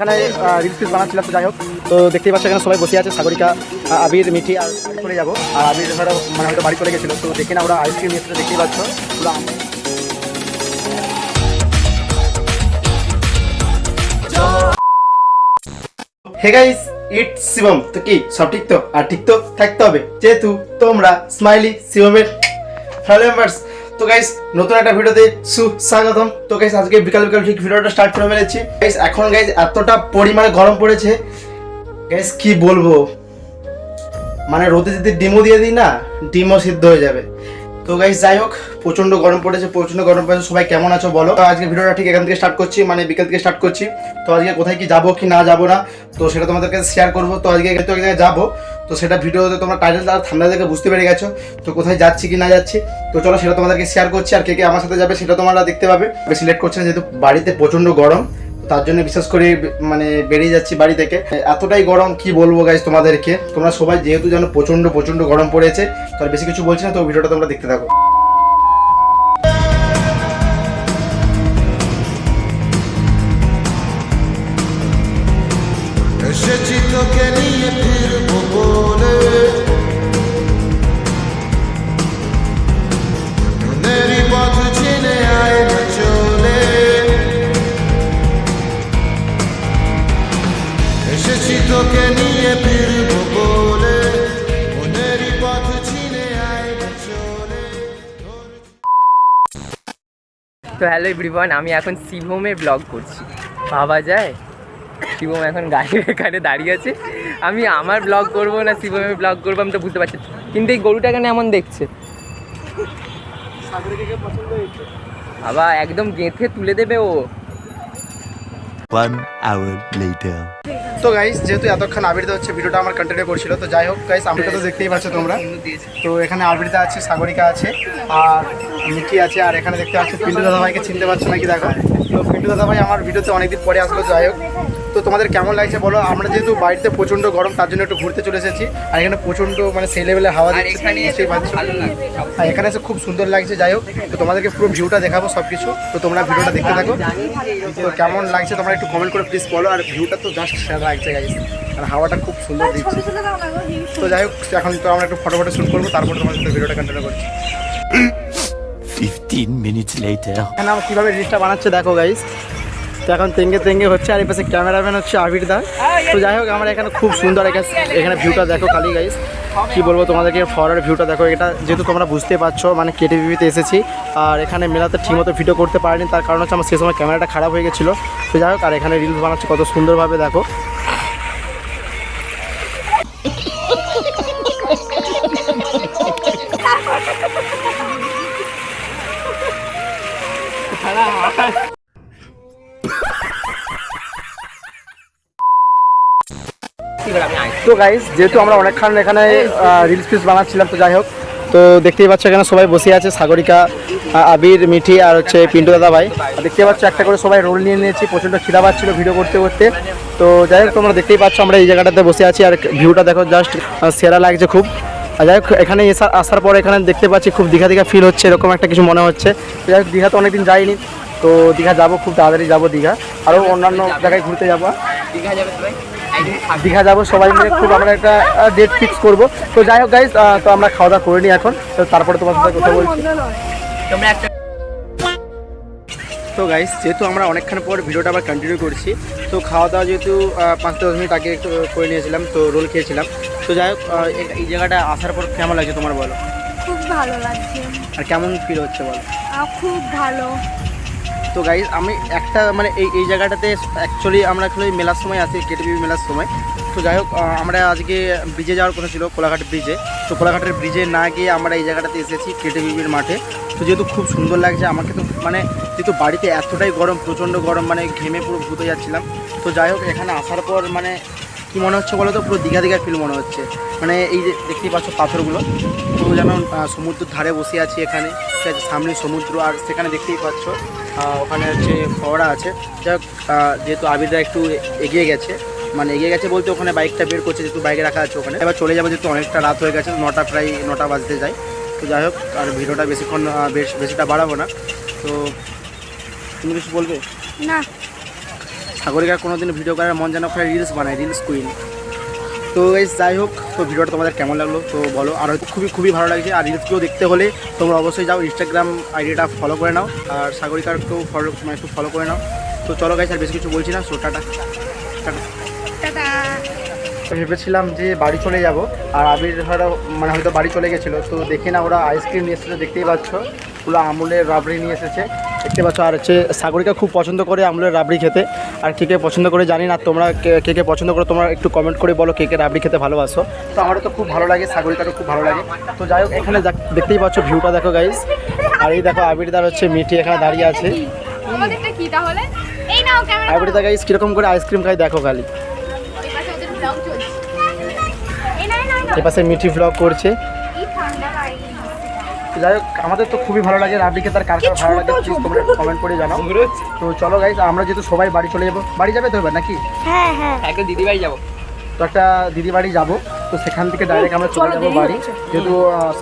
এখানে রিলস বানাচ্ছিলাম, তো যাই হোক, তো দেখতেই পাচ্ছ এখানে সবাই বসে আছে, সাগরিকা, আবির, মিঠি আর চলে যাবো। আর আবির ধরো মানে হয়তো বাড়ি চলে গেছিলো, তো দেখি না ওরা আইসক্রিম নিয়ে দেখতেই পাচ্ছ পুরো। Hey guys, it's Shivam. তো কি সব ঠিক তো? আর ঠিক তো থাকতে হবে, যেহেতু তোমরা স্মাইলি শিবমের ফ্যামিলি মেম্বার্স। তো গাইস নতুন একটা ভিডিওতে সুস্বাগতম। তো গাইস আজকে বিকাল বিকাল ঠিক ভিডিওটা স্টার্ট করে ফেলেছি। গাইস এখন গাইস এতটা পরিমাণে গরম পড়েছে গাইস, কি বলবো, মানে রোদে যদি ডিমও দিয়ে দিই না, ডিমও সিদ্ধ হয়ে যাবে। তো গাইস যাই হোক, প্রচন্ড গরম পড়েছে, প্রচন্ড গরম পড়েছে। সবাই কেমন আছো বলো। তো আজকে ভিডিওটা ঠিক এখান থেকে স্টার্ট করছি, মানে বিকেল থেকে স্টার্ট করছি। তো আজকে কোথায় কি যাবো কি না যাবো না, তো সেটা তোমাদের কাছে শেয়ার করবো। তো আজকে এক জায়গায় যাবো, তো সেটা ভিডিওতে তোমরা টাইটেল আর থাম্বনেল দেখে বুঝতে পেরে গেছো তো কোথায় যাচ্ছি কি না যাচ্ছি। তো চলো সেটা তোমাদেরকে শেয়ার করছি, আর কে কে আমার সাথে যাবে সেটা তোমরা দেখতে পাবে। বেশি লেট করছে না, যেহেতু বাড়িতে প্রচন্ড গরম, তার জন্য বিশেষ করে মানে বেরিয়ে যাচ্ছি বাড়ি থেকে। এতটাই গরম কি বলবো গাইস তোমাদেরকে, তোমরা সবাই যেহেতু জানো প্রচন্ড প্রচন্ড গরম পড়েছে। তো আর বেশি কিছু বলছি না, তো ভিডিওটা তোমরা দেখতে থাকো। এসেছি তোকে নিয়ে ফিরবো বলে, মনেরই পথ চিনে আয় না চলে। এসেছি তোকে নিয়ে ফিরবো বলে, মনেরই পথ চিনে আয় না চলে। তো হ্যালো এভরিওয়ান, আমি এখন শিবমের ব্লগ করছি। ভাবা যায় শিবম এখন গাড়ির এখানে দাঁড়িয়ে আছে, আমি আমার ব্লগ করবো না শিবমের ব্লগ করবো আমি তো বুঝতে পারছি। কিন্তু এই গরুটা কেন এমন দেখছে, বাবা একদম গেঁথে তুলে দেবে ও। 1 hour later. তো গাইস যেহেতু এতক্ষণ আবিরদা হচ্ছে ভিডিওটা আমার কন্টিনিউ করছিল, তো যাই হোক গাইস আবিরটা তো দেখতেই পাচ্ছ তোমরা। তো এখানে আবিরদা আছে, সাগরিকা আছে আর মিঠি আছে, আর এখানে দেখতে পাচ্ছ পিন্টু দাদা ভাইকে চিনতে পারছো নাকি দেখো। তো পিন্টু দাদা ভাই আমার ভিডিওতে অনেকদিন পরে আসলো। যাই হোক, তো তোমাদের কেমন লাগছে বলো। আমরা যেহেতু বাড়িতে প্রচণ্ড গরম, তার জন্য একটু ঘুরতে চলে এসেছি। আর এখানে প্রচণ্ড মানে সেই লেভেলের হাওয়া দিচ্ছে, আর এখানে এসে খুব সুন্দর লাগছে। যাই হোক, তো তোমাদেরকে পুরো ভিউটা দেখাবো সব কিছু, তো তোমরা ভিডিওটা দেখতে থাকো। তো কেমন লাগছে তোমরা একটু কমেন্ট করে প্লিজ বলো। আর ভিউটা তো জাস্ট সেরা লাগছে গাইস, আর হাওয়াটা খুব সুন্দর দিচ্ছে। তো যাই হোক, এখন তো আমরা একটু ফটো শ্যুট করবো, তারপরে তোমাদের সাথে ভিডিওটা কন্টিনিউ করছি। 15 minutes later. এখানে আমরা কীভাবে রিলসটা বানাচ্ছে দেখো গাইস। তো এখন তেঙ্গে তেঙ্গে হচ্ছে, আর এই পাশে ক্যামেরাম্যান হচ্ছে আবিরদা। তো যাই হোক, আমরা এখানে খুব সুন্দর এখানে ভিউটা দেখো খালি গাইস, কী বলবো তোমাদেরকে, ফরের ভিউটা দেখো। এটা যেহেতু তোমরা বুঝতে পারছো মানে কেটিভিতে এসেছি, আর এখানে মেলাতে ঠিকমতো ভিডিও করতে পারিনি, তার কারণ হচ্ছে আমার সে সময় ক্যামেরাটা খারাপ হয়ে গেছিলো। তো যাই হোক, আর এখানে রিলস বানাচ্ছে কত সুন্দরভাবে দেখো। তো গাইস যেহেতু আমরা অনেকক্ষণ এখানে রিলস বানাচ্ছিলাম, তো যাই হোক, তো দেখতেই পাচ্ছ এখানে সবাই বসে আছে, সাগরিকা, আবির, মিঠি আর হচ্ছে পিন্টু দাদা ভাই। দেখতেই পাচ্ছ একটা করে সবাই রোল নিয়ে নিয়েছি, প্রচণ্ড খিদা পাচ্ছিল ভিডিও করতে করতে। তো যাই হোক, তোমরা দেখতেই পাচ্ছ আমরা এই জায়গাটাতে বসে আছি, আর ভিউটা দেখো জাস্ট সেরা লাগছে খুব। আর যাই হোক, এখানে আসার পর এখানে দেখতে পাচ্ছি খুব দীঘা দীঘা ফিল হচ্ছে, এরকম একটা কিছু মনে হচ্ছে। তো যাই হোক, দীঘা তো অনেকদিন যাইনি, তো দীঘা যাবো, খুব তাড়াতাড়ি যাবো দীঘা, আরও অন্যান্য জায়গায় ঘুরতে যাবো। দীঘা যাবো সবাই মিলে, খুব আমরা একটা ডেট ফিক্স করবো। তো যাই হোক গাইজ, তো আমরা খাওয়া দাওয়া করে নিই এখন, তো তারপরে তোমার সাথে কথা বলছি। তো গাইজ যেহেতু আমরা অনেকক্ষণ পর ভিডিওটা আবার কন্টিনিউ করছি, তো খাওয়া দাওয়া যেহেতু 5-10 মিনিট আগে একটু করে নিয়েছিলাম, তো রোল খেয়েছিলাম। তো যাই হোক, এই জায়গাটা আসার পর কেমন লাগছে তোমার বলো। খুব ভালো লাগছে, আর কেমন ফিল হচ্ছে বলো। খুব ভালো। তো গাইজ আমি একটা মানে এই জায়গাটাতে অ্যাকচুয়ালি আমরা মেলার সময় আসি, কেটিভি মেলার সময়। তো যাই হোক, আমরা আজকে ব্রিজে যাওয়ার কথা ছিল, কোলাঘাট ব্রিজে। তো কোলাঘাটের ব্রিজে না গিয়ে আমরা এই জায়গাটাতে এসেছি, কেটিভির মাঠে। তো যেহেতু খুব সুন্দর লাগছে আমাকে, তো মানে যেহেতু বাড়িতে এতটাই গরম, প্রচণ্ড গরম, মানে ঘেমে পুরো ভূত হয়ে যাচ্ছিলাম। তো যাই হোক, এখানে আসার পর মানে কী মনে হচ্ছে বলো তো, পুরো দীঘা দীঘা ফিল মনে হচ্ছে। মানে এই যে দেখতেই পাচ্ছ পাথরগুলো, তো যেন সমুদ্রের ধারে বসে আছি এখানে, ঠিক আছে, সামনে সমুদ্র, আর সেখানে দেখতেই পাচ্ছ ওখানে হচ্ছে ফোয়ারা আছে। যাই হোক, যেহেতু আবিরদা একটু এগিয়ে গেছে, মানে এগিয়ে গেছে বলতে ওখানে বাইকটা বের করছে, যেহেতু বাইকে রাখা আছে ওখানে। এবার চলে যাবো, যেহেতু অনেকটা রাত হয়ে গেছে, প্রায় 9টা বাজতে যায়। তো যাই হোক, আর ভিডিওটা বেশিটা বাড়াবো না। তো তুমি কিছু বলবে না, সাগরিকার কোনোদিন ভিডিও করার মন যেন করে রিলস বানায়, রিলস কুইন। তো গাইস যাই হোক, তো ভিডিওটা তোমাদের কেমন লাগলো তো বলো। আর হয়তো খুবই ভালো লাগছে। আর রিলসগুলো দেখতে হলে তোমরা অবশ্যই যাও ইনস্টাগ্রাম আইডিটা ফলো করে নাও, আর সাগরিকারকেও একটু ফলো করে নাও। তো চলো গাইস, আর বেশি কিছু বলছি না, সো টাটা টাটা। টাটা। ভেবেছিলাম যে বাড়ি চলে যাব, আর আবির হয়তো বাড়ি চলে গেছিলো। তো দেখি না, ওরা আইসক্রিম নিয়ে এসেছে, দেখতেই পাচ্ছ, ওরা আমুলের রাবড়ি নিয়ে এসেছে, দেখতে পাচ্ছ। আর হচ্ছে সাগরিকা খুব পছন্দ করে আমুলের রাবড়ি খেতে। আর কে পছন্দ করে জানি না, তোমরা কে পছন্দ করো তোমরা একটু কমেন্ট করে বলো কে রাবড়ি খেতে ভালোবাসো। তো আমারও তো খুব ভালো লাগে, সাগরিকারও খুব ভালো লাগে। তো যাই হোক, এখানে দেখতেই পাচ্ছ ভিউটা দেখো গাইস। আর এই দেখো আবিরদার হচ্ছে মিঠি এখানে দাঁড়িয়ে আছে। আমাদেরটা কি তাহলে? এই নাও ক্যামেরা। আবিরদা গাইস কীরকম করে আইসক্রিম খাই দেখো খালি। এপাশে ওদের ব্লগ চলছে। এই না না না। এপাশে মিঠি ভ্লগ করছে। এই ঠান্ডা গাড়ি। যাই হোক, আমাদের তো খুবই ভালো লাগে রাবড়ি খেতে। আর কার ভালো লাগে প্লিজ তোমরা কমেন্ট করে জানাও। তো চলো গাইস, আমরা যেহেতু সবাই বাড়ি চলে যাবো, বাড়ি যাবে তো এবার নাকি? হ্যাঁ হ্যাঁ। একটা দিদি ভাই যাবো। তো একটা দিদি বাড়ি যাবো, তো সেখান থেকে ডাইরেক্ট আমরা চলে যাবো বাড়ি। যেহেতু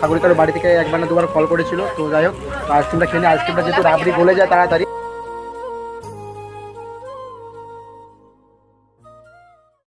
সাগরিকার বাড়ি থেকে একবার না দুবার কল করেছিল। তো যাই হোক, আইসক্রিমটা খেয়ে নিই। আইসক্রিমটা যেহেতু রাবড়ি গলে যায় তাড়াতাড়ি।